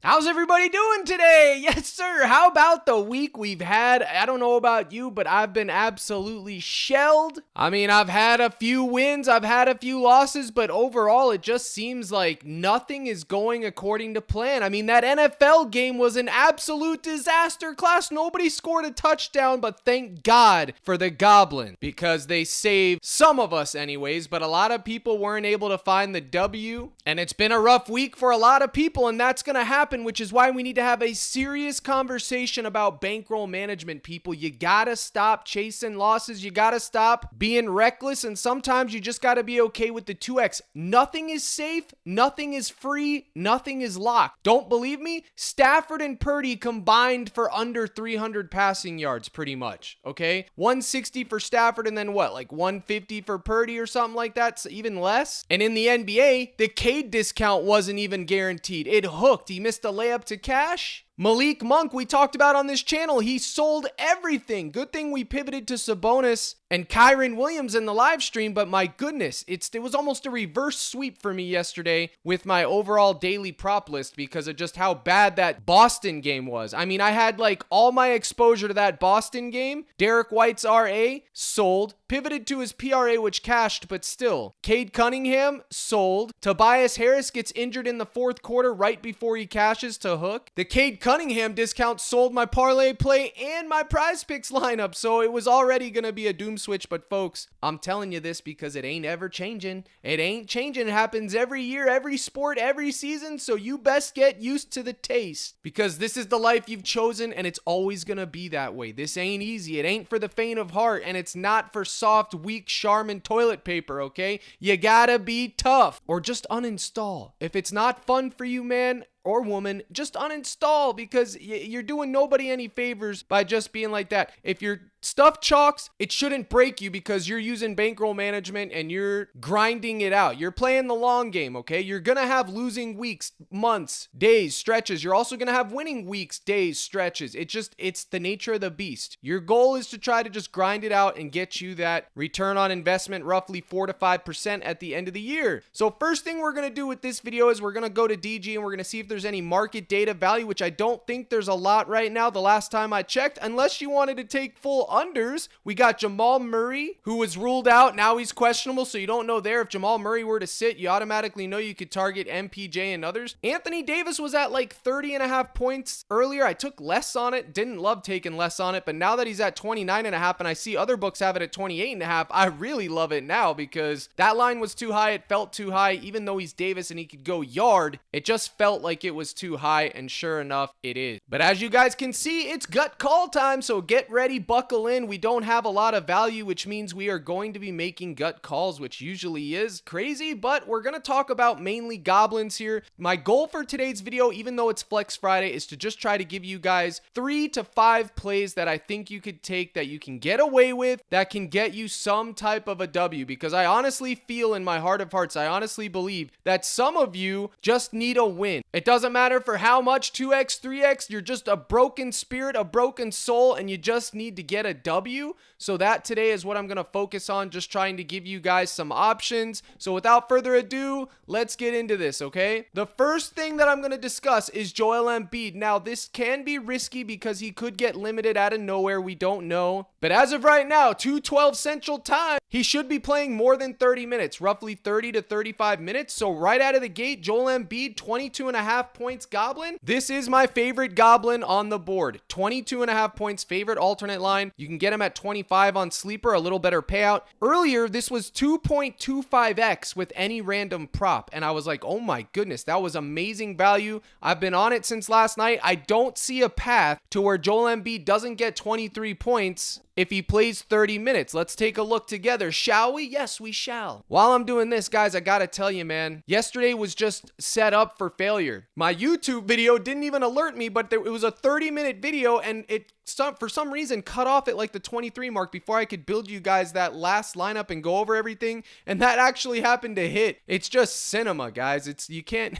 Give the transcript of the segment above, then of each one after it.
How's everybody doing today? Yes, sir. How about the week we've had? I don't know about you, but I've been absolutely shelled. I mean, I've had a few wins, I've had a few losses, but overall, it just seems like nothing is going according to plan. I mean, that NFL game was an absolute disaster class. Nobody scored a touchdown, but thank God for the Goblin, because they saved some of us anyways, but a lot of people weren't able to find the W, and it's been a rough week for a lot of people, and that's going to happen, which is why we need to have a serious conversation about bankroll management, people. You gotta stop chasing losses. You gotta stop being reckless, and sometimes you just gotta be okay with the 2x. Nothing is safe, nothing is free, nothing is locked. Don't believe me? Stafford and Purdy combined for under 300 passing yards, pretty much, okay? 160 for Stafford, and then what, like 150 for Purdy or something like that, so even less? And in the NBA, the Cade discount wasn't even guaranteed. It hooked. He missed a layup to cash. Malik Monk, we talked about on this channel, he sold everything. Good thing we pivoted to Sabonis and Kyron Williams in the live stream, but my goodness, it was almost a reverse sweep for me yesterday with my overall daily prop list because of just how bad that Boston game was. I mean, I had like all my exposure to that Boston game. Derek White's RA sold, pivoted to his PRA, which cashed, but still. Cade Cunningham sold. Tobias Harris gets injured in the fourth quarter right before he cashes to hook. The Cade Cunningham discount sold my parlay play and my PrizePicks lineup, so it was already going to be a doom switch. But folks, I'm telling you this because it ain't ever changing. It ain't changing. It happens every year, every sport, every season, so you best get used to the taste because this is the life you've chosen and it's always going to be that way. This ain't easy. It ain't for the faint of heart, and it's not for soft, weak Charmin toilet paper, okay? You gotta be tough or just uninstall. If it's not fun for you, man, or woman, just uninstall because you're doing nobody any favors by just being like that. If your stuff chalks, it shouldn't break you because you're using bankroll management and you're grinding it out. You're playing the long game, okay? You're gonna have losing weeks, months, days, stretches. You're also gonna have winning weeks, days, stretches. It's the nature of the beast. Your goal is to try to just grind it out and get you that return on investment, roughly 4 to 5% at the end of the year. So first thing we're gonna do with this video is we're gonna go to DG and we're gonna see if there's any market data value, which I don't think there's a lot right now the last time I checked, unless you wanted to take full unders. We got Jamal Murray, who was ruled out. Now he's questionable, so you don't know there. If Jamal Murray were to sit, you automatically know you could target MPJ and others. Anthony Davis was at like 30.5 points earlier. I took less on it. Didn't love taking less on it, but now that he's at 29.5 and I see other books have it at 28.5, I really love it now because that line was too high. It felt too high. Even though he's Davis and he could go yard, it just felt like it was too high, and sure enough, it is. But as you guys can see, it's gut call time, so get ready, buckle in. We don't have a lot of value, which means we are going to be making gut calls, which usually is crazy, but we're going to talk about mainly goblins here. My goal for today's video, even though it's Flex Friday, is to just try to give you guys 3 to 5 plays that I think you could take that you can get away with, that can get you some type of a W, because I honestly feel in my heart of hearts, I honestly believe that some of you just need a win. It doesn't matter for how much, 2x, 3x, you're just a broken spirit, a broken soul, and you just need to get a W. So that today is what I'm going to focus on, just trying to give you guys some options. So without further ado, let's get into this, okay? The first thing that I'm going to discuss is Joel Embiid. Now, this can be risky because he could get limited out of nowhere. We don't know. But as of right now, 2:12 Central Time, he should be playing more than 30 minutes, roughly 30 to 35 minutes. So right out of the gate, Joel Embiid, 22.5 points goblin. This is my favorite goblin on the board. 22.5 points, favorite alternate line. You can get him at 25 on Sleeper, a little better payout. Earlier, this was 2.25x with any random prop. And I was like, oh my goodness, that was amazing value. I've been on it since last night. I don't see a path to where Joel Embiid doesn't get 23 points if he plays 30 minutes. Let's take a look together, shall we? Yes, we shall. While I'm doing this, guys, I gotta tell you, man, yesterday was just set up for failure. My YouTube video didn't even alert me, but it was a 30-minute video, and it for some reason cut off at like the 23 mark before I could build you guys that last lineup and go over everything, and that actually happened to hit. It's just cinema, guys. You can't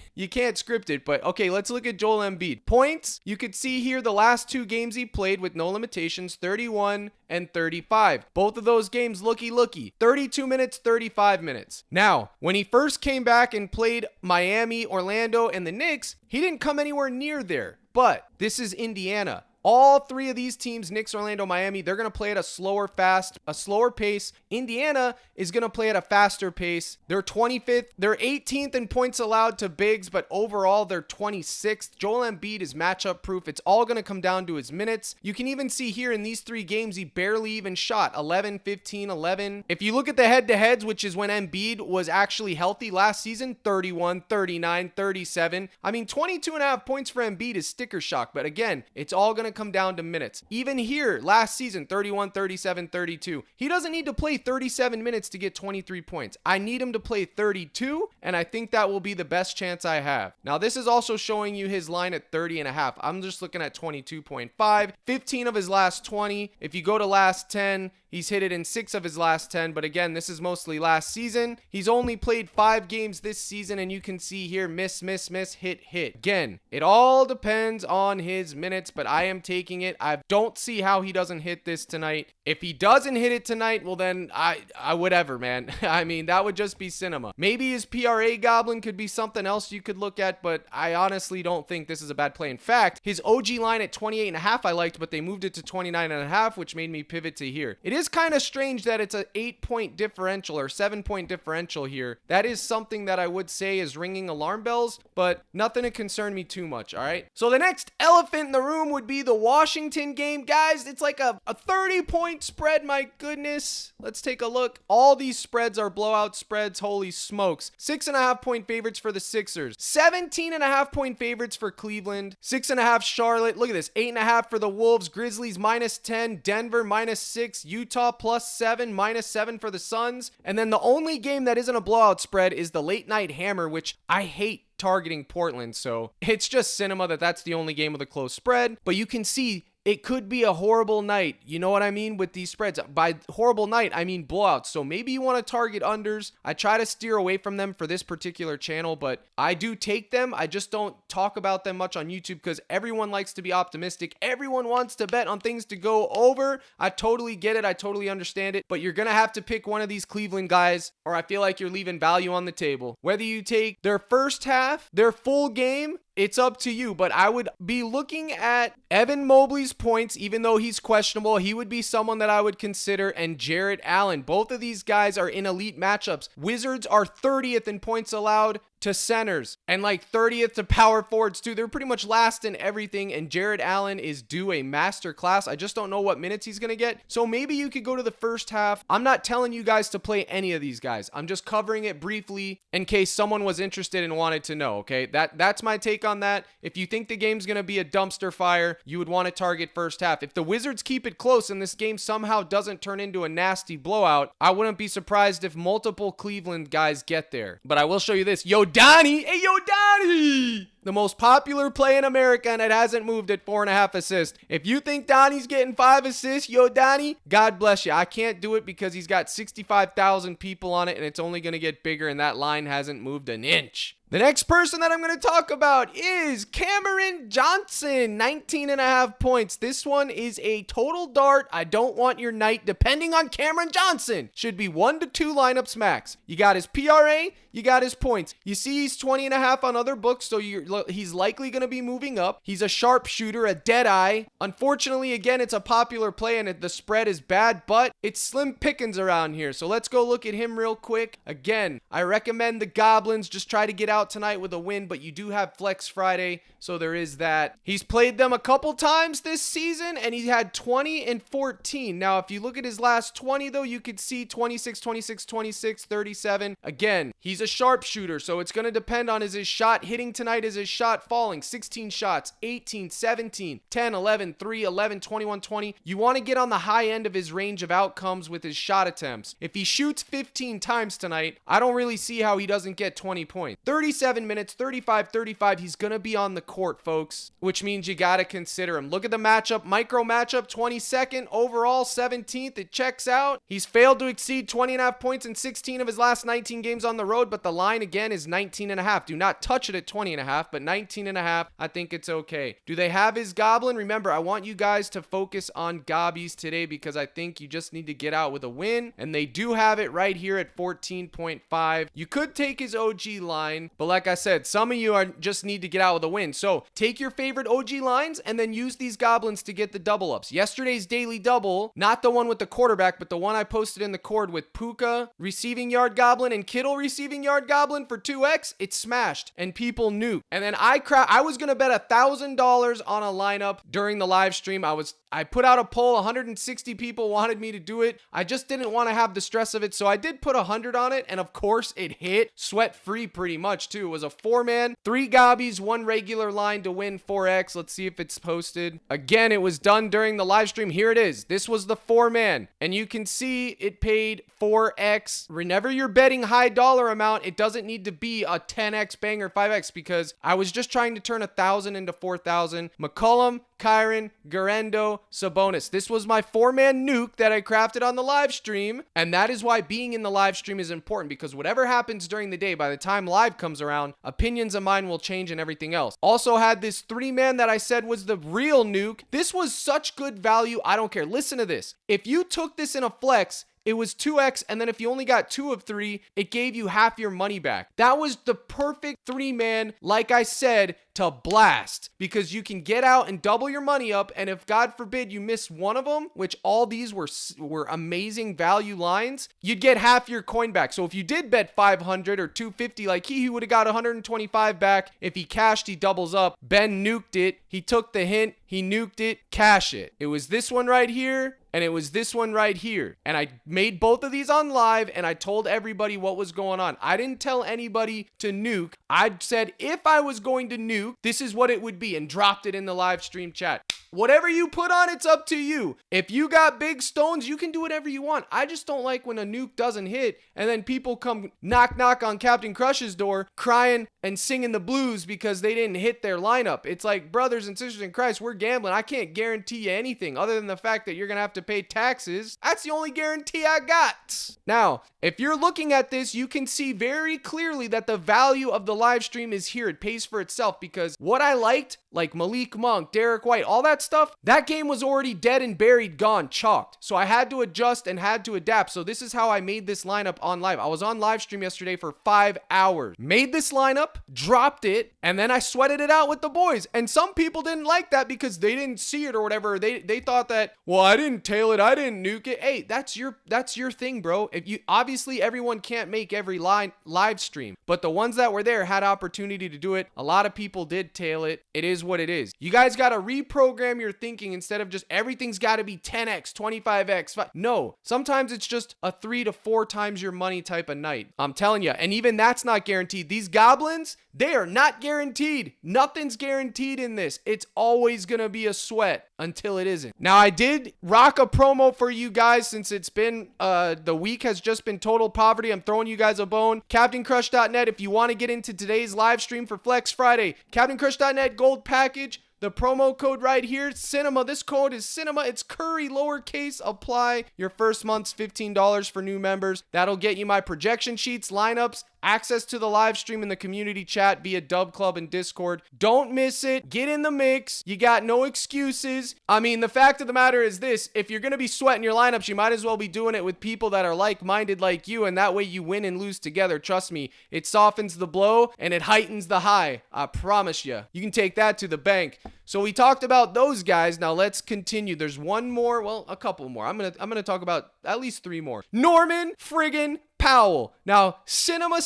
script it. But okay, let's look at Joel Embiid. Points, you could see here the last 2 games he played with no limitations, 31 and 35. Both of those games looky. 32 minutes, 35 minutes. Now, when he first came back and played Miami, Orlando, and the Knicks, he didn't come anywhere near there. But this is Indiana. All three of these teams, Knicks, Orlando, Miami, they're going to play at a slower pace. Indiana is going to play at a faster pace. They're 25th. They're 18th in points allowed to bigs, but overall they're 26th. Joel Embiid is matchup proof. It's all going to come down to his minutes. You can even see here in these three games, he barely even shot 11, 15, 11. If you look at the head-to-heads, which is when Embiid was actually healthy last season, 31, 39, 37. I mean, 22.5 points for Embiid is sticker shock, but again, it's all going to come down to minutes. Even here, last season, 31, 37, 32. He doesn't need to play 37 minutes to get 23 points. I need him to play 32, and I think that will be the best chance I have. Now, this is also showing you his line at 30.5. I'm just looking at 22.5. 15 of his last 20. If you go to last 10, he's hit it in 6 of his last 10, but again, this is mostly last season. He's only played 5 games this season, and you can see here, miss, hit. Again, it all depends on his minutes, but I am taking it. I don't see how he doesn't hit this tonight. If he doesn't hit it tonight, well then, I whatever, man. I mean, that would just be cinema. Maybe his PRA goblin could be something else you could look at, but I honestly don't think this is a bad play. In fact, his OG line at 28.5 I liked, but they moved it to 29.5, which made me pivot to here. It is kind of strange that it's an 8-point differential or 7-point differential here. That is something that I would say is ringing alarm bells, but nothing to concern me too much, all right? So the next elephant in the room would be the Washington game. Guys, it's like a 30-point spread, my goodness. Let's take a look. All these spreads are blowout spreads, holy smokes. 6.5-point favorites for the Sixers. 17.5-point favorites for Cleveland. 6.5 Charlotte. Look at this. 8.5 for the Wolves. Grizzlies -10. Denver -6. Utah +7. -7 for the Suns. And then the only game that isn't a blowout spread is the late night hammer, which I hate targeting Portland. So it's just cinema that's the only game with a close spread. But you can see it could be a horrible night. You know what I mean with these spreads? By horrible night, I mean blowouts. So maybe you want to target unders. I try to steer away from them for this particular channel, but I do take them. I just don't talk about them much on YouTube because everyone likes to be optimistic. Everyone wants to bet on things to go over. I totally get it. I totally understand it. But you're going to have to pick one of these Cleveland guys, or I feel like you're leaving value on the table. Whether you take their first half, their full game, it's up to you, but I would be looking at Evan Mobley's points, even though he's questionable. He would be someone that I would consider, and Jarrett Allen. Both of these guys are in elite matchups. Wizards are 30th in points allowed to centers and like 30th to power forwards too. They're pretty much last in everything, and Jarrett Allen is due a master class. I just don't know what minutes he's going to get. So maybe you could go to the first half. I'm not telling you guys to play any of these guys. I'm just covering it briefly in case someone was interested and wanted to know, okay? That's my take on that. If you think the game's going to be a dumpster fire, you would want to target first half. If the Wizards keep it close and this game somehow doesn't turn into a nasty blowout, I wouldn't be surprised if multiple Cleveland guys get there. But I will show you this. Yo, Donnie! Hey, yo, Donnie! The most popular play in America, and it hasn't moved at 4.5 assists. If you think Donnie's getting 5 assists, yo, Donnie, God bless you. I can't do it because he's got 65,000 people on it, and it's only going to get bigger, and that line hasn't moved an inch. The next person that I'm going to talk about is Cameron Johnson, 19.5 points. This one is a total dart. I don't want your night depending on Cameron Johnson. Should be 1 to 2 lineups max. You got his PRA, you got his points. You see he's 20.5 on other books, so he's likely going to be moving up. He's a sharpshooter, a dead eye. Unfortunately, again, it's a popular play and the spread is bad, but it's slim pickings around here. So let's go look at him real quick. Again, I recommend the Goblins. Just try to get out tonight with a win, but you do have Flex Friday, so there is that. He's played them a couple times this season, and he had 20 and 14. Now, if you look at his last 20, though, you could see 26, 26, 26, 37. Again, he's a sharpshooter, so it's going to depend on is his shot hitting tonight, is his shot falling. 16 shots, 18, 17, 10, 11, 3, 11, 21, 20. You want to get on the high end of his range of outcomes with his shot attempts. If he shoots 15 times tonight, I don't really see how he doesn't get 20 points. 37 minutes, 35, 35. He's going to be on the court, folks, which means you got to consider him. Look at the matchup, micro matchup, 22nd, overall 17th. It checks out. He's failed to exceed 20.5 points in 16 of his last 19 games on the road, but the line again is 19.5. Do not touch it at 20.5, but 19.5, I think it's okay. Do they have his Goblin? Remember, I want you guys to focus on GOBBYS today because I think you just need to get out with a win, and they do have it right here at 14.5. You could take his OG line, but like I said, some of you just need to get out with a win. So take your favorite OG lines and then use these Goblins to get the double ups. Yesterday's daily double, not the one with the quarterback, but the one I posted in the cord with Puka receiving yard Goblin and Kittle receiving yard Goblin for 2x, it smashed and people knew. And then I was gonna bet $1,000 on a lineup during the live stream. I put out a poll, 160 people wanted me to do it. I just didn't want to have the stress of it, so I did put 100 on it, and of course it hit. Sweat free pretty much too. It was a 4-man, 3 GOBBYS, 1 regular line to win 4x. Let's see if it's posted. Again, it was done during the live stream. Here it is. This was the 4-man, and you can see it paid 4x. Whenever you're betting high dollar amount, it doesn't need to be a 10x banger 5x, because I was just trying to turn 1,000 into 4,000. McCollum, Kyron, Garendo, Sabonis. This was my 4-man nuke that I crafted on the live stream, and that is why being in the live stream is important, because whatever happens during the day, by the time live comes around, opinions of mine will change and everything else. Also had this 3-man that I said was the real nuke. This was such good value, I don't care. Listen to this. If you took this in a flex, it was 2x, and then if you only got 2 of 3, it gave you half your money back. That was the perfect 3-man, like I said, to blast, because you can get out and double your money up, and if God forbid you miss one of them, which all these were amazing value lines, you'd get half your coin back. So if you did bet 500 or 250 like he would have got 125 back. If he cashed, he doubles up. Ben nuked it. He took the hint. He nuked it. Cash it. It was this one right here, and it was this one right here. And I made both of these on live, and I told everybody what was going on. I didn't tell anybody to nuke. I said if I was going to nuke, this is what it would be, and dropped it in the live stream chat. Whatever you put on, it's up to you. If you got big stones, you can do whatever you want. I just don't like when a nuke doesn't hit and then people come knock on Captain Crush's door crying and singing the blues because they didn't hit their lineup. It's like, brothers and sisters in Christ, we're gambling. I can't guarantee you anything other than the fact that you're going to have to pay taxes. That's the only guarantee I got. Now, if you're looking at this, you can see very clearly that the value of the live stream is here. It pays for itself, because what I liked, like Malik Monk, Derek White, all that stuff, that game was already dead and buried, gone, chalked. So I had to adjust and had to adapt. So this is how I made this lineup on live. I was on live stream yesterday for 5 hours. Made this lineup, dropped it, and then I sweated it out with the boys. And some people didn't like that because they didn't see it or whatever. They thought that, well, I didn't tail it, I didn't nuke it. Hey, that's your thing, bro. If you obviously everyone can't make every live stream, but the ones that were there had opportunity to do it. A lot of people did tail it. It is what it is. You guys got to reprogram your thinking instead of just everything's got to be 10x, 25x. No, sometimes it's just a 3 to 4 times your money type of night. I'm telling you, and even that's not guaranteed. These goblins, they are not guaranteed. Nothing's guaranteed in this. It's always going to be a sweat until it isn't. Now, I did rock a promo for you guys since it's been, the week has just been total poverty. I'm throwing you guys a bone. CaptainCrush.net, if you want to get into today's live stream for Flex Friday, CaptainCrush.net gold package. The promo code right here, Cinema. This code is Cinema. It's Curry, lowercase, apply. Your first month's $15 for new members. That'll get you my projection sheets, lineups, access to the live stream in the community chat via Dub Club and Discord. Don't miss it. Get in the mix. You got no excuses. I mean, the fact of the matter is this. If you're going to be sweating your lineups, you might as well be doing it with people that are like-minded like you, and that way you win and lose together. Trust me, it softens the blow and it heightens the high. I promise you. You can take that to the bank. So we talked about those guys. Now let's continue. There's one more, well, a couple more. I'm gonna talk about at least 3 more. Norman friggin' Powell. Now, cinema.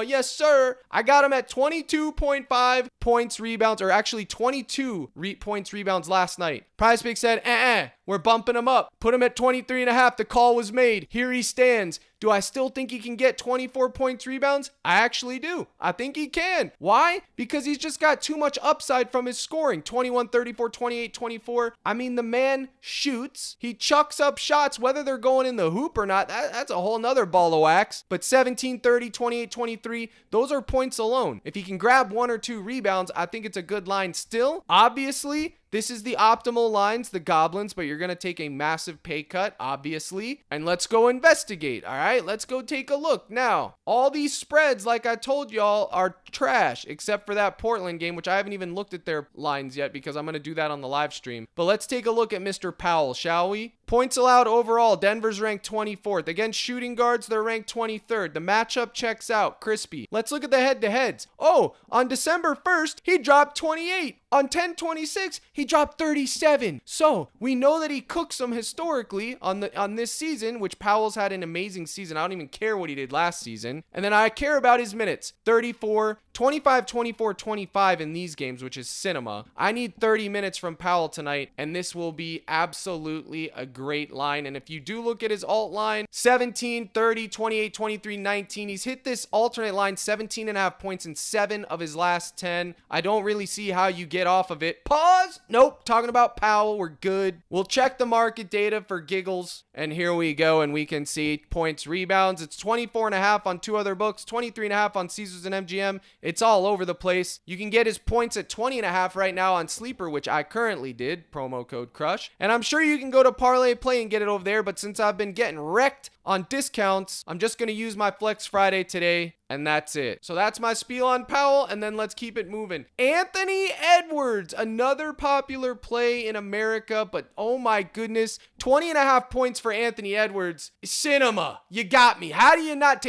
Yes, sir. I got him at 22.5 points, rebounds, or actually 22 points, rebounds last night. PrizePicks said, we're bumping him up. Put him at 23.5. The call was made. Here he stands. Do I still think he can get 24 points, rebounds? I actually do. I think he can. Why? Because he's just got too much upside from his scoring. 21, 34, 28, 24. I mean, the man shoots. He chucks up shots, whether they're going in the hoop or not. That's a whole nother ball of wax. But 17, 30, 28, 23, those are points alone. If he can grab 1 or 2 rebounds, I think it's a good line still. Obviously, This is the optimal lines, the Goblins, but you're going to take a massive pay cut, obviously. And let's go investigate, all right? Let's go take a look. Now, all these spreads, like I told y'all, are trash, except for that Portland game, which I haven't even looked at their lines yet because I'm going to do that on the live stream. But let's take a look at Mr. Powell, shall we? Points allowed overall, Denver's ranked 24th. Against shooting guards, they're ranked 23rd. The matchup checks out, crispy. Let's look at the head-to-heads. Oh, on December 1st, he dropped 28. On 10/26, he dropped 37. So we know that he cooks them historically on this season, which Powell's had an amazing season. I don't even care what he did last season. And then I care about his minutes. 34, 25, 24, 25 in these games, which is cinema. I need 30 minutes from Powell tonight, and this will be absolutely a great line. And if you do look at his alt line, 17, 30, 28, 23, 19, he's hit this alternate line 17.5 points in 7 of his last 10. I don't really see how you get off of it. Pause. Nope. Talking about Powell. We're good. We'll check the market data for giggles. And here we go. And we can see points, rebounds. It's 24.5 on 2 other books, 23.5 on Caesars and MGM. It's all over the place. You can get his points at 20.5 right now on Sleeper, which I currently did. Promo code CRUSH. And I'm sure you can go to ParlayPlay and get it over there. But since I've been getting wrecked on discounts, I'm just going to use my Flex Friday today. And that's it. So that's my spiel on Powell, and then let's keep it moving. Anthony Edwards, another popular play in America, but oh my goodness, 20.5 points for Anthony Edwards. Cinema. You got me. How do you not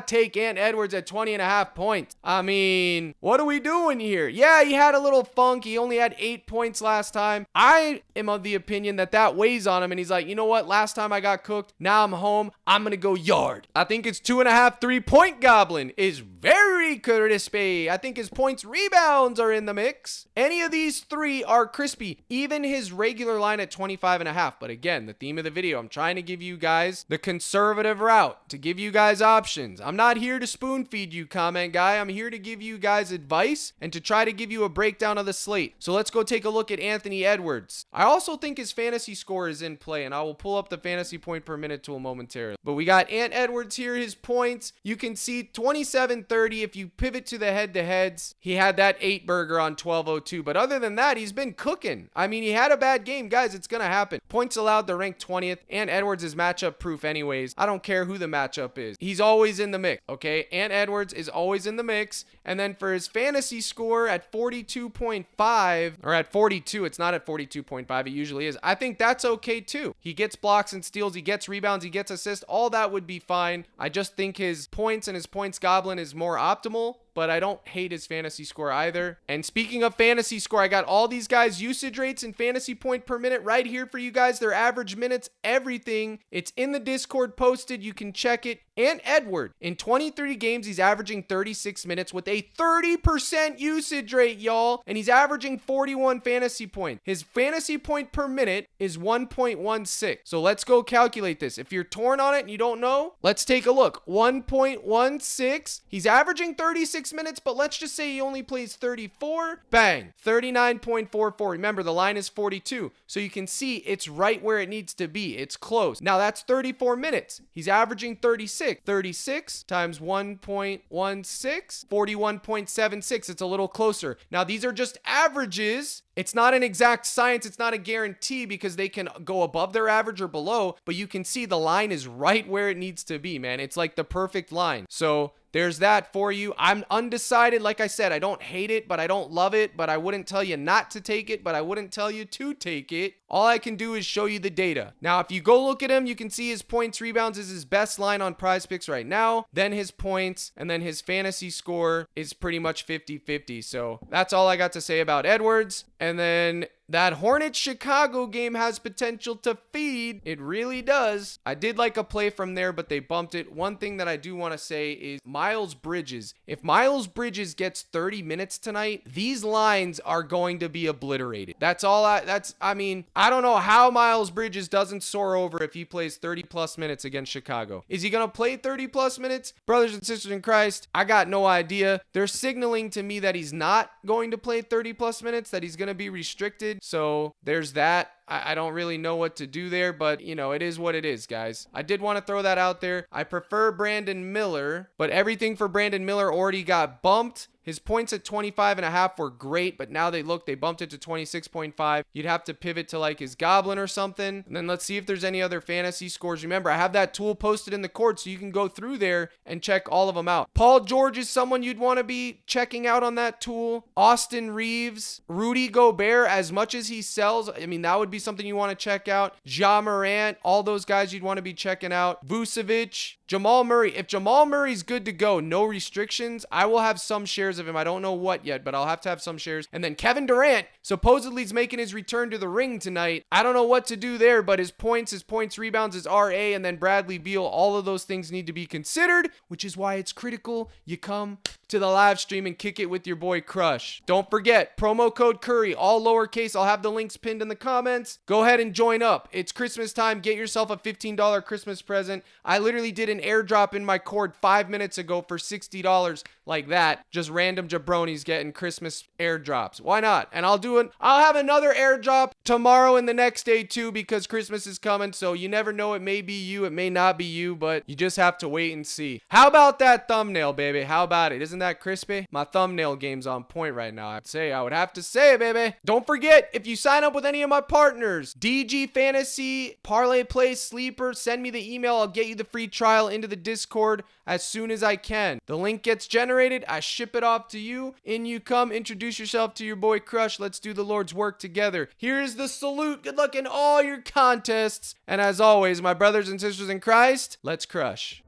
take Ant Edwards at 20.5 points? I mean, what are we doing here? Yeah, he had a little funk. He only had 8 points last time. I am of the opinion that weighs on him, and he's like, you know what? Last time I got cooked. Now I'm home. I'm going to go yard. I think it's 2.5 3-point Goblin is very crispy. I think his points, rebounds are in the mix. Any of these 3 are crispy. Even his regular line at 25.5. But again, the theme of the video, I'm trying to give you guys the conservative route, to give you guys options. I'm not here to spoon feed you, comment guy. I'm here to give you guys advice and to try to give you a breakdown of the slate. So let's go take a look at Anthony Edwards. I also think his fantasy score is in play, and I will pull up the fantasy point per minute tool momentarily. But we got Ant Edwards here, his points. You can see 27-30. If you pivot to the head-to-heads, he had that 8 burger on 12:02. But other than that, he's been cooking. I mean, he had a bad game. Guys, it's going to happen. Points allowed, they're ranked 20th. Ant Edwards is matchup proof anyways. I don't care who the matchup is. He's always in the mix, okay? Ant Edwards is always in the mix. And then for his fantasy score at 42.5, or at 42, it's not at 42.5. It usually is. I think that's okay too. He gets blocks and steals. He gets rebounds. He gets assists. All that would be fine. I just think his points and his points Goblin is more optimal, but I don't hate his fantasy score either. And speaking of fantasy score, I got all these guys' usage rates and fantasy point per minute right here for you guys. Their average minutes, everything. It's in the Discord posted. You can check it. And Edward, in 23 games, he's averaging 36 minutes with a 30% usage rate, y'all. And he's averaging 41 fantasy points. His fantasy point per minute is 1.16. So let's go calculate this. If you're torn on it and you don't know, let's take a look. 1.16. He's averaging 36 minutes, but let's just say he only plays 34. Bang. 39.44. Remember, the line is 42. So you can see it's right where it needs to be. It's close. Now that's 34 minutes. He's averaging 36. 36 times 1.16, 41.76. It's a little closer. Now, these are just averages. It's not an exact science. It's not a guarantee because they can go above their average or below, but you can see the line is right where it needs to be, man. It's like the perfect line. So there's that for you. I'm undecided. Like I said, I don't hate it, but I don't love it, but I wouldn't tell you not to take it, but I wouldn't tell you to take it. All I can do is show you the data. Now, if you go look at him, you can see his points, rebounds is his best line on PrizePicks right now, then his points, and then his fantasy score is pretty much 50-50. So that's all I got to say about Edwards. And then that Hornets Chicago game has potential to feed. It really does. I did like a play from there, but they bumped it. One thing that I do want to say is Miles Bridges. If Miles Bridges gets 30 minutes tonight, these lines are going to be obliterated. I mean, I don't know how Miles Bridges doesn't soar over if he plays 30 plus minutes against Chicago. Is he going to play 30 plus minutes? Brothers and sisters in Christ, I got no idea. They're signaling to me that he's not going to play 30 plus minutes, that he's going to be restricted. So there's that. I don't really know what to do there, but you know, it is what it is, guys. I did want to throw that out there. I prefer Brandon Miller, but everything for Brandon Miller already got bumped. His points at 25.5 were great, but now they bumped it to 26.5. You'd have to pivot to like his Goblin or something. And then let's see if there's any other fantasy scores. Remember, I have that tool posted in the court so you can go through there and check all of them out. Paul George is someone you'd want to be checking out on that tool. Austin Reeves, Rudy Gobert, as much as he sells, I mean, that would be something you want to check out. Ja Morant, all those guys you'd want to be checking out. Vucevic, Jamal Murray. If Jamal Murray's good to go, no restrictions, I will have some shares of him. I don't know what yet, but I'll have to have some shares. And then Kevin Durant, supposedly is making his return to the ring tonight. I don't know what to do there, but his points, rebounds, his RA, and then Bradley Beal, all of those things need to be considered, which is why it's critical you come to the live stream and kick it with your boy Crush. Don't forget, promo code Curry, all lowercase. I'll have the links pinned in the comments. Go ahead and join up. It's Christmas time. Get yourself a $15 Christmas present. I literally did an airdrop in my cord 5 minutes ago for $60 like that. Just random jabronis getting Christmas airdrops. Why not? And I'll have another airdrop tomorrow and the next day too, because Christmas is coming. So you never know. It may be you. It may not be you, but you just have to wait and see. How about that thumbnail, baby? How about it? Isn't that crispy? My thumbnail game's on point right now. I would have to say, baby. Don't forget, if you sign up with any of my partners, DG Fantasy, ParlayPlay, Sleeper, send me the email. I'll get you the free trial into the Discord as soon as I can. The link gets generated. I ship it off to you. In you come. Introduce yourself to your boy Crush. Let's do the Lord's work together. Here's the salute. Good luck in all your contests. And as always, my brothers and sisters in Christ, let's crush.